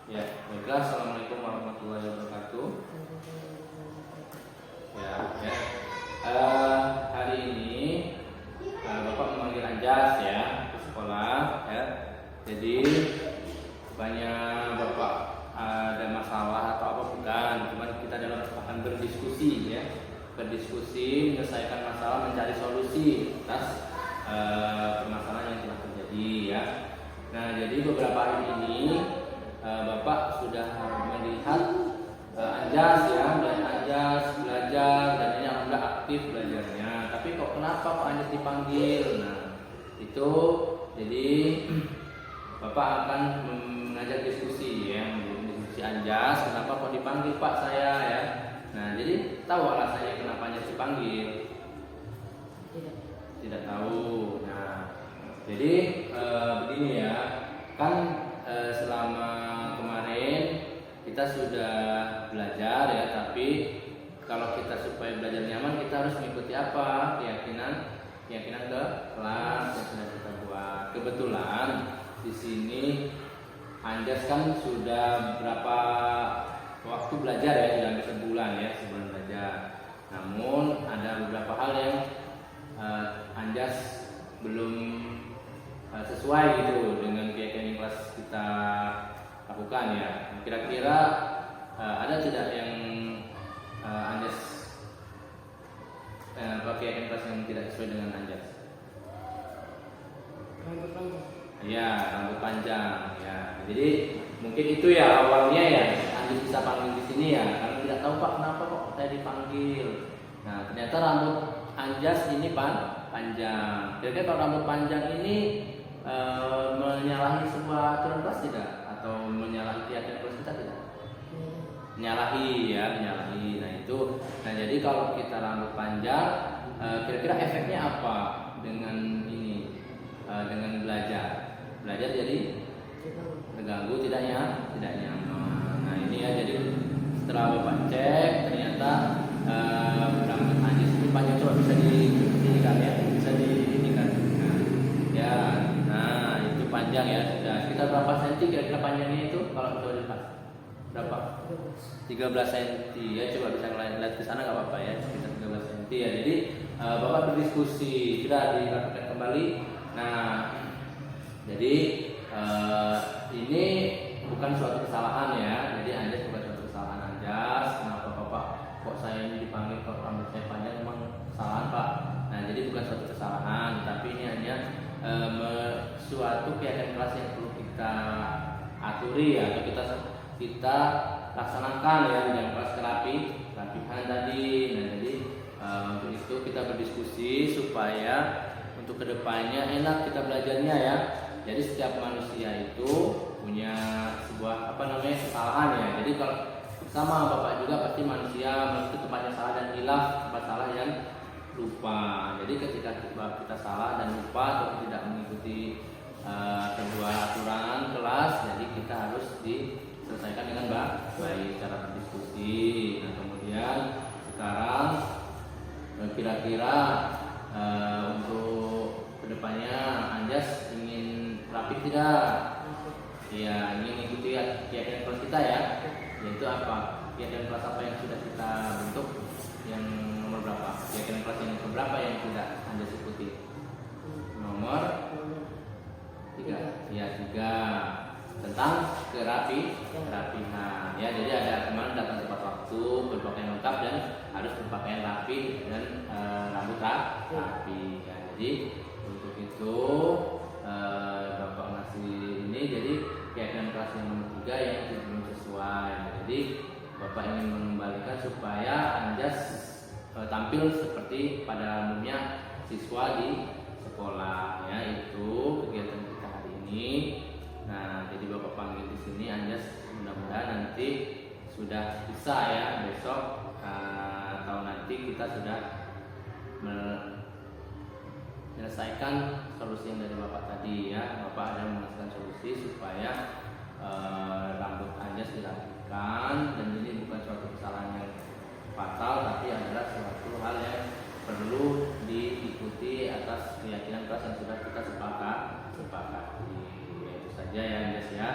Ya, baiklah. Assalamualaikum warahmatullahi wabarakatuh. Ya, ya. Hari ini Bapak memanggil Anjas ya ke sekolah ya. Jadi banyak Bapak ada masalah atau apa bukan? Cuman kita akan berdiskusi ya, berdiskusi menyelesaikan masalah, mencari solusi atas permasalahan yang telah terjadi ya. Nah, jadi beberapa hari ini Bapak sudah melihat Anjas ya, Anjas belajar dan ini alhamdulillah aktif belajarnya. Tapi kok kenapa Pak Anjas dipanggil? Nah, itu jadi Bapak akan mengajak diskusi ya, diskusi Anjas. Kenapa kok dipanggil Pak saya ya? Nah, jadi tahu alasannya kenapa Anjas dipanggil? Tidak tahu. Nah, jadi begini ya, kan selama kemarin kita sudah belajar ya, tapi kalau kita supaya belajar nyaman kita harus mengikuti apa? Keyakinan ke kelas yang sudah kita buat. Kebetulan di sini Anjas kan sudah berapa waktu belajar ya, sudah hampir sebulan ya, sebulan belajar. Namun ada beberapa hal yang Anjas belum sesuai gitu dengan keyakinan kelas kita lakukan ya. Kira-kira ada tidak yang Anjas keyakinan kelas yang tidak sesuai dengan Anjas? Rambut panjang. Ya, rambut panjang ya. Jadi mungkin itu ya awalnya ya Anjas bisa panggil di sini ya, karena tidak tahu Pak kenapa kok saya dipanggil. Nah, ternyata rambut Anjas ini panjang. Kira-kira kalau rambut panjang ini menyalahi sebuah aturan kelas tidak? Atau menyalahi keyakinan kelas kita tidak? Menyalahi ya, menyalahi. Nah itu, nah jadi kalau kita rambut panjang, kira-kira efeknya apa dengan ini? Dengan belajar jadi terganggu, tidak nyaman. Nah ini ya, jadi setelah Bapak cek ternyata rambut Anjas ini panjang. Coba bisa diinikan ya, bisa diinikan. Nah, ya, nah itu panjang ya, sudah sekitar berapa senti kira-kira panjangnya itu kalau sudah dilihat? Berapa? 13 cm ya, coba bisa lihat ke sana nggak apa-apa ya, sekitar 13 cm ya. Jadi Bapak berdiskusi sudah dilakukan kembali. Nah, jadi ini bukan suatu kesalahan ya. Jadi Anjas bukan suatu kesalahan Anjas. Kenapa Bapak kok saya ini dipanggil kalau rambut saya panjang, memang kesalahan Pak? Nah, jadi bukan suatu kesalahan, tapi ini hanya suatu keyakinan kelas yang perlu kita aturi ya, atau kita laksanakan ya di dalam kelas kerapihan tadi. Nah, jadi untuk itu kita berdiskusi supaya untuk kedepannya enak kita belajarnya ya. Jadi setiap manusia itu punya sebuah kesalahan ya. Jadi kalau sama Bapak juga pasti manusia itu tempatnya salah dan hilaf, tempat salah yang lupa. Jadi ketika kita salah dan lupa atau tidak mengikuti sebuah aturan kelas, jadi kita harus diselesaikan dengan baik cara berdiskusi. Nah, kemudian sekarang kira-kira untuk kedepannya Anjas ingin rapi tidak? Iya, ingin mengikuti keyakinan kelas kita ya. Yaitu apa? Keyakinan kelas apa yang sudah kita bentuk? Yang nomor berapa? Keyakinan kelas yang keberapa yang tidak Anjas ikuti? Nomor 3. Ya, 3. Tentang kerapihan ya. Jadi ada kemarin datang tepat waktu, berpakaian lengkap dan harus berpakaian rapi dan rambut rapi ya. Jadi untuk itu Bapak ngasih ini, jadi keyakinan kelas yang nomor 3 yang belum sesuai. Jadi Bapak ingin mengembalikan supaya Anjas tampil seperti pada umumnya siswa di sekolah ya. Itu kegiatan kita hari ini. Nah, jadi Bapak panggil di sini Anjas, mudah-mudahan nanti sudah bisa ya besok atau nanti kita sudah menyelesaikan solusi yang dari Bapak tadi ya. Bapak ada menghasilkan solusi supaya rambut Anjas dirapikan, dan ini bukan suatu kesalahan yang fatal, tapi adalah suatu hal yang perlu diikuti atas keyakinan kelas yang sudah kita sepakati. Itu saja ya Anjas ya.